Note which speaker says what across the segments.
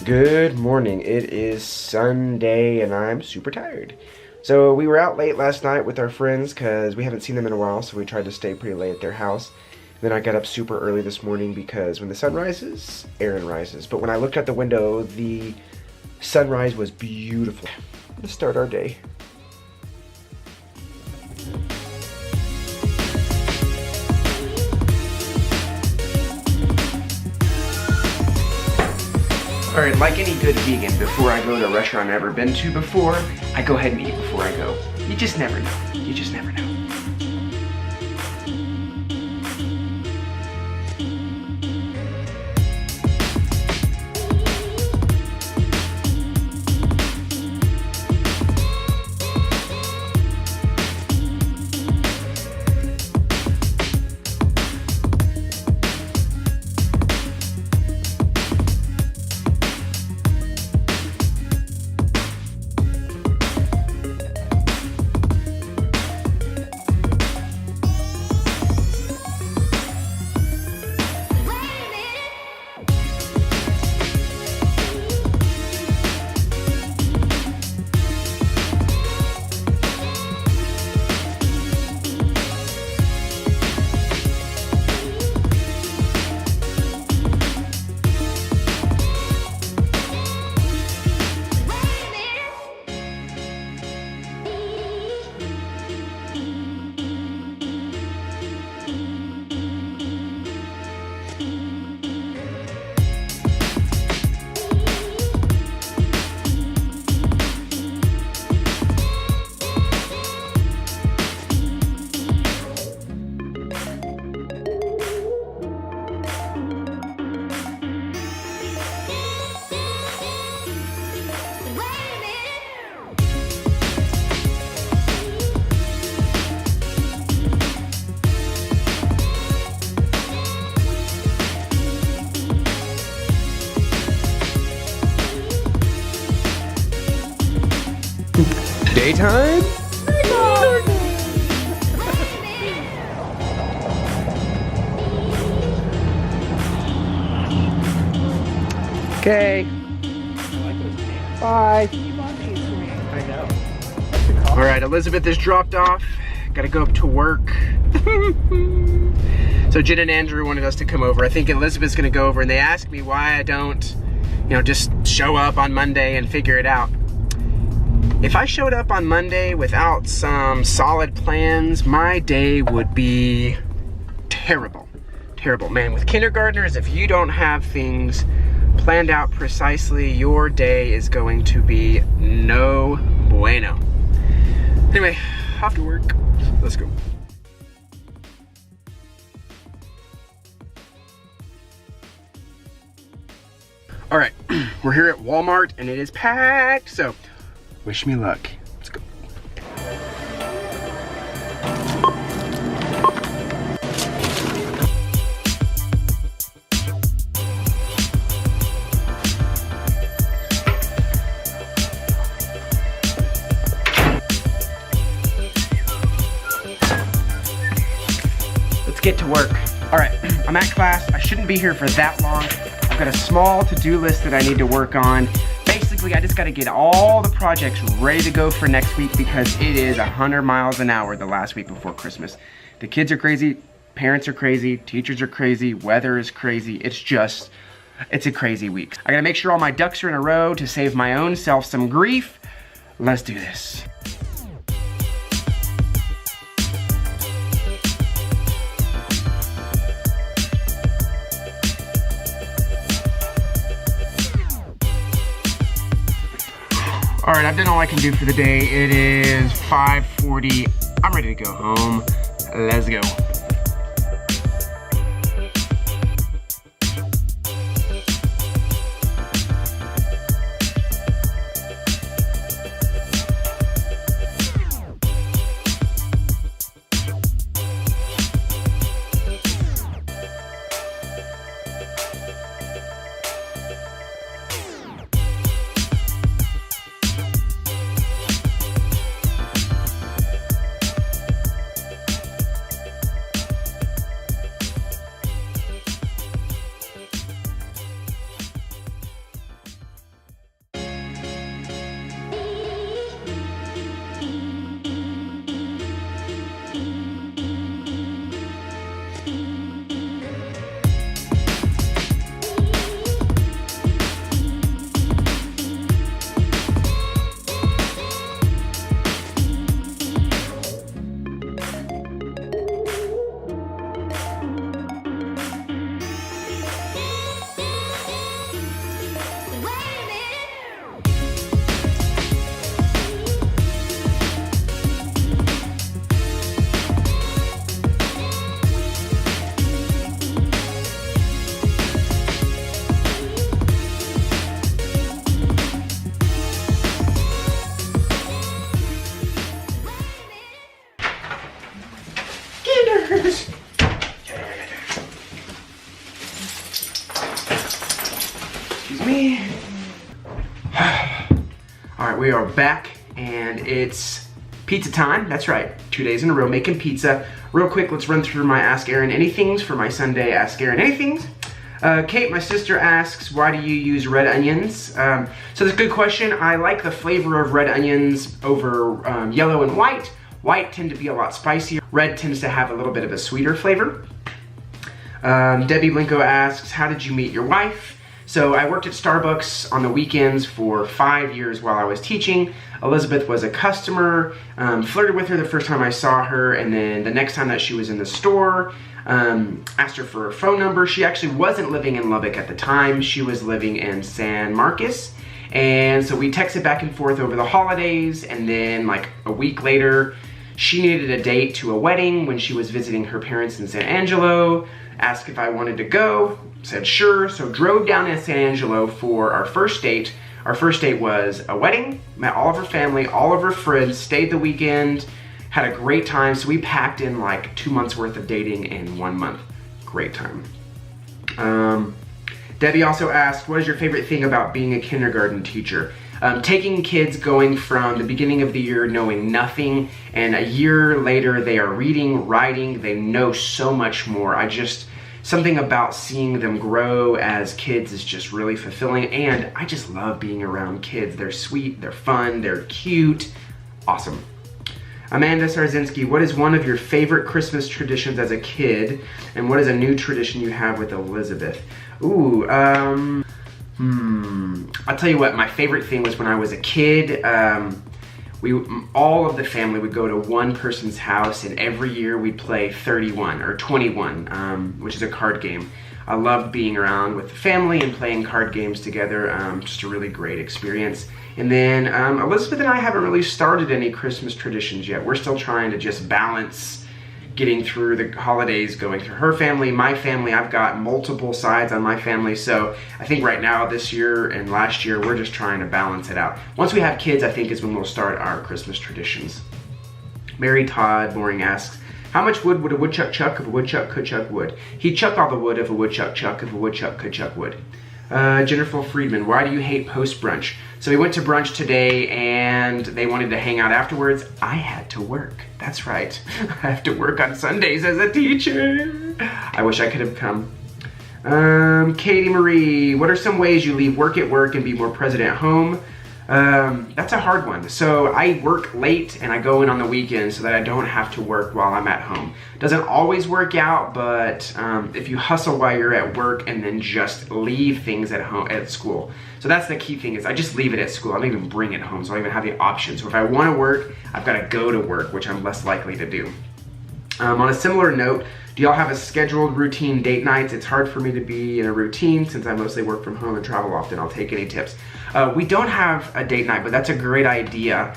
Speaker 1: Good morning. It is Sunday and I'm super tired. So we were out late last night with our friends because we haven't seen them in a while, so we tried to stay pretty late at their house. Then I got up super early this morning because when the sun rises, Aaron rises. But when I looked out the window, the sunrise was beautiful. Let's start our day. Alright, like any good vegan, before I go to a restaurant I've never been to before, I go ahead and eat before I go. You just never know. You just never know. Daytime? Okay. Bye. I know. Alright, Elizabeth is dropped off. Gotta go up to work. So Jen and Andrew wanted us to come over. I think Elizabeth's gonna go over, and they asked me why I don't, just show up on Monday and figure it out. If I showed up on Monday without some solid plans, my day would be terrible. Terrible. Man, with kindergartners, if you don't have things planned out precisely, your day is going to be no bueno. Anyway, off to work. Let's go. All right, we're here at Walmart and it is packed, so wish me luck. Let's go. Let's get to work. All right, I'm at class. I shouldn't be here for that long. I've got a small to-do list that I need to work on. I just got to get all the projects ready to go for next week because it is 100 miles an hour the last week before Christmas. The kids are crazy, parents are crazy, teachers are crazy, weather is crazy. It's a crazy week. I got to make sure all my ducks are in a row to save my own self some grief. Let's do this. All right, I've done all I can do for the day. It is 5:40. I'm ready to go home. Let's go. Excuse me. All right, we are back and it's pizza time. That's right, 2 days in a row making pizza. Real quick, let's run through my Ask Aaron Anythings for my Sunday Ask Aaron Anythings. Kate, my sister, asks, why do you use red onions? So that's a good question. I like the flavor of red onions over yellow and white. White tend to be a lot spicier. Red tends to have a little bit of a sweeter flavor. Debbie Blinko asks, how did you meet your wife? So I worked at Starbucks on the weekends for 5 years while I was teaching. Elizabeth was a customer, flirted with her the first time I saw her, and then the next time that she was in the store, asked her for her phone number. She actually wasn't living in Lubbock at the time. She was living in San Marcos. And so we texted back and forth over the holidays, and then like a week later, she needed a date to a wedding when she was visiting her parents in San Angelo, asked if I wanted to go, said sure, so drove down to San Angelo for our first date. Our first date was a wedding, met all of her family, all of her friends, stayed the weekend, had a great time, so we packed in like 2 months worth of dating in 1 month. Great time. Debbie also asked, what is your favorite thing about being a kindergarten teacher? Taking kids going from the beginning of the year knowing nothing, and a year later they are reading, writing, they know so much more. Something about seeing them grow as kids is just really fulfilling, and I just love being around kids. They're sweet, they're fun, they're cute. Awesome. Amanda Sarzinski, what is one of your favorite Christmas traditions as a kid, and what is a new tradition you have with Elizabeth? Ooh, I'll tell you what, my favorite thing was when I was a kid, all of the family would go to one person's house, and every year we'd play 31 or 21, which is a card game. I loved being around with the family and playing card games together, just a really great experience. And then Elizabeth and I haven't really started any Christmas traditions yet. We're still trying to just balance getting through the holidays, going through her family, my family. I've got multiple sides on my family, so I think right now, this year and last year, we're just trying to balance it out. Once we have kids, I think is when we'll start our Christmas traditions. Mary Todd Mooring asks, how much wood would a woodchuck chuck if a woodchuck could chuck wood? He'd chuck all the wood if a woodchuck chuck if a woodchuck could chuck wood. Jennifer Friedman, why do you hate post-brunch? So we went to brunch today and they wanted to hang out afterwards. I had to work. That's right. I have to work on Sundays as a teacher. I wish I could have come. Katie Marie, what are some ways you leave work at work and be more present at home? That's a hard one. So I work late and I go in on the weekends so that I don't have to work while I'm at home. Doesn't always work out, but if you hustle while you're at work and then just leave things at home, at school. So that's the key thing, is I just leave it at school. I don't even bring it home, so I don't even have the option. So if I want to work, I've got to go to work, which I'm less likely to do. On a similar note, do y'all have a scheduled routine date nights? It's hard for me to be in a routine since I mostly work from home and travel often. I'll take any tips. We don't have a date night, but that's a great idea.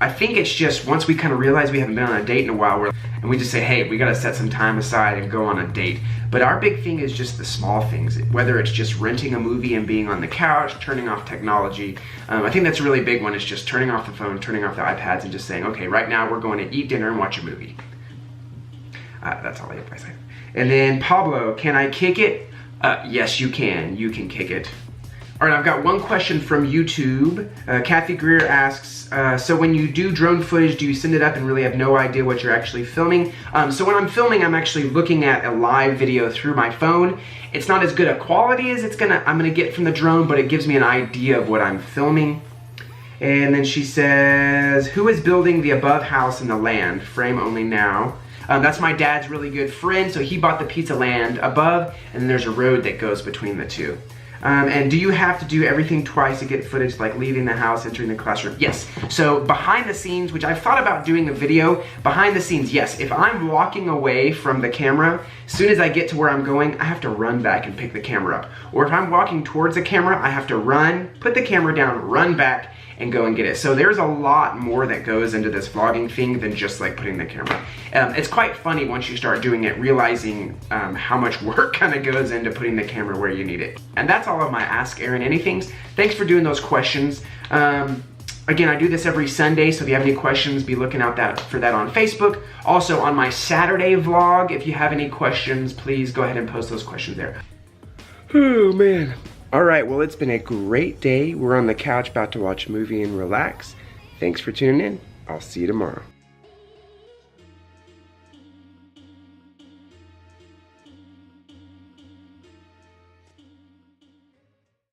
Speaker 1: I think it's just once we kind of realize we haven't been on a date in a while, and we just say, hey, we gotta set some time aside and go on a date. But our big thing is just the small things, whether it's just renting a movie and being on the couch, turning off technology. I think that's a really big one, is just turning off the phone, turning off the iPads, and just saying, okay, right now we're going to eat dinner and watch a movie. That's all I have to say. And then Pablo, can I kick it? Yes, you can. You can kick it. All right, I've got one question from YouTube. Kathy Greer asks, so when you do drone footage, do you send it up and really have no idea what you're actually filming? So when I'm filming, I'm actually looking at a live video through my phone. It's not as good a quality as I'm gonna get from the drone, but it gives me an idea of what I'm filming. And then she says, who is building the above house in the land? Frame only now. That's my dad's really good friend, so he bought the piece of land above, and then there's a road that goes between the two. And do you have to do everything twice to get footage, like leaving the house, entering the classroom? Yes. So behind the scenes, which I've thought about doing a video, behind the scenes, yes. If I'm walking away from the camera, as soon as I get to where I'm going, I have to run back and pick the camera up. Or if I'm walking towards the camera, I have to run, put the camera down, run back, and go and get it. So there's a lot more that goes into this vlogging thing than just like putting the camera. It's quite funny once you start doing it, realizing how much work kind of goes into putting the camera where you need it. And that's all of my Ask Aaron Anythings. Thanks for doing those questions. Again, I do this every Sunday, so if you have any questions, be looking out for that on Facebook. Also on my Saturday vlog, if you have any questions, please go ahead and post those questions there. Oh man. All right, well, it's been a great day. We're on the couch about to watch a movie and relax. Thanks for tuning in. I'll see you tomorrow.